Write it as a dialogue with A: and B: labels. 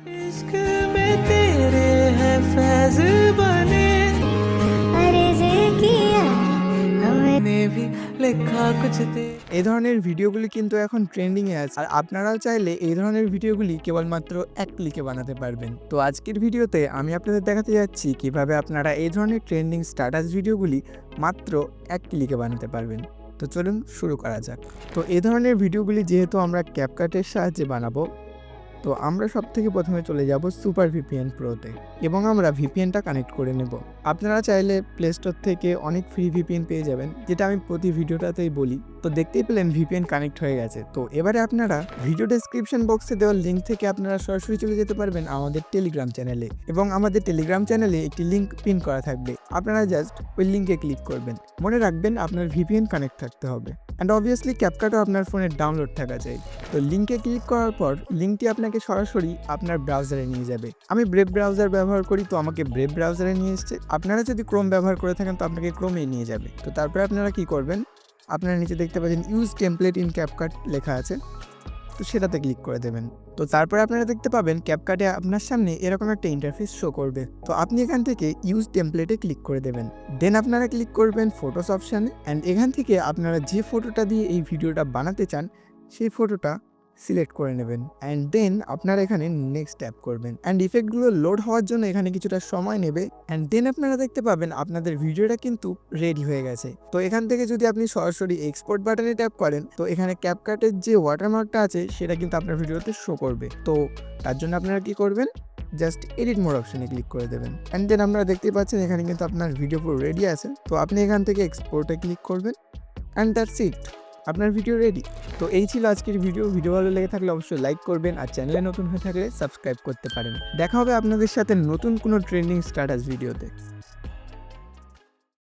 A: इश्क में तेरे है फैज बने अरे जे किया हमने भी লেখা कुछ दे।
B: এই ধরনের ভিডিওগুলি কিন্তু এখন ট্রেন্ডিংয়ে আছে, আর আপনারাও চাইলে এই ধরনের ভিডিওগুলি কেবলমাত্র এক ক্লিকে বানাতে পারবেন। তো আজকের ভিডিওতে আমি আপনাদের দেখাতে যাচ্ছি কিভাবে আপনারা এই ধরনের ট্রেন্ডিং স্ট্যাটাস ভিডিওগুলি মাত্র এক ক্লিকে বানাতে পারবেন। তো চলুন শুরু করা যাক। তো এই ধরনের ভিডিওগুলি যেহেতু আমরা ক্যাপকাটের সাহায্যে বানাবো, তো আমরা সবথেকে প্রথমে চলে যাব সুপার ভিপিএন প্রোতে এবং আমরা ভিপিএনটা কানেক্ট করে নেব। আপনারা চাইলে প্লে স্টোর থেকে অনেক ফ্রি ভিপিএন পেয়ে যাবেন, যেটা আমি প্রতি ভিডিওটাতেই বলি। তো দেখতেই পেলেন ভিপিএন কানেক্ট হয়ে গেছে। তো এবারে আপনারা ভিডিও ডেসক্রিপশন বক্সে দেওয়া লিঙ্ক থেকে আপনারা সরাসরি চলে যেতে পারবেন আমাদের টেলিগ্রাম চ্যানেলে, এবং আমাদের টেলিগ্রাম চ্যানেলে একটি লিঙ্ক পিন করা থাকবে। আপনারা জাস্ট ওই লিঙ্কে ক্লিক করবেন। মনে রাখবেন আপনার ভিপিএন কানেক্ট থাকতে হবে, অ্যান্ড অবভিয়াসলি ক্যাপকাটও আপনার ফোনে ডাউনলোড থাকা চাই। তো লিঙ্কে ক্লিক করার পর লিঙ্কটি আপনাকে সরাসরি আপনার ব্রাউজারে নিয়ে যাবে। আমি ব্রেভ ব্রাউজার ব্যবহার করি, তো আমাকে ব্রেভ ব্রাউজারে নিয়ে এসছে। আপনারা যদি ক্রোম ব্যবহার করে থাকেন তো আপনাকে ক্রোমেই নিয়ে যাবে। তো তারপরে আপনারা কি করবেন, আপনারা নিচে দেখতে পাচ্ছেন ইউজ টেমপ্লেট ইন ক্যাপকাট লেখা আছে, তো সেটাতে ক্লিক করে দেবেন। তো তারপরে আপনারা দেখতে পাবেন ক্যাপকাটে আপনার সামনে এরকম একটা ইন্টারফেস শো করবে। তো আপনি এখান থেকে ইউজ টেমপ্লেটে ক্লিক করে দেবেন। দেন আপনারা ক্লিক করবেন ফটোস অপশানে, অ্যান্ড এখান থেকে আপনারা যে ফটোটা দিয়ে এই ভিডিওটা বানাতে চান সেই ফটোটা সিলেক্ট করে নেবেন, অ্যান্ড দেন আপনারা এখানে নেক্সট ট্যাপ করবেন। অ্যান্ড ইফেক্টগুলো লোড হওয়ার জন্য এখানে কিছুটা সময় নেবে, অ্যান্ড দেন আপনারা দেখতে পাবেন আপনাদের ভিডিওটা কিন্তু রেডি হয়ে গেছে। তো এখান থেকে যদি আপনি সরাসরি এক্সপোর্ট বাটনে ট্যাপ করেন তো এখানে ক্যাপকাটের যে ওয়াটারমার্কটা আছে সেটা কিন্তু আপনার ভিডিওতে শো করবে। তো তার জন্য আপনারা কি করবেন, জাস্ট এডিট মোড অপশনে ক্লিক করে দেবেন, অ্যান্ড দেন আপনারা দেখতেই পাচ্ছেন এখানে কিন্তু আপনার ভিডিও পুরো রেডি আছে। তো আপনি এখান থেকে এক্সপোর্টে ক্লিক করবেন, অ্যান্ড দ্যাটস ইট, আপনার ভিডিও রেডি। তো এই ছিল আজকের ভিডিও ভালো লেগে থাকলে অবশ্যই লাইক করবেন, আর চ্যানেলে নতুন হয়ে থাকলে সাবস্ক্রাইব করতে পারেন। দেখা হবে আপনাদের সাথে নতুন কোনো ট্রেন্ডিং স্ট্যাটাস ভিডিওতে।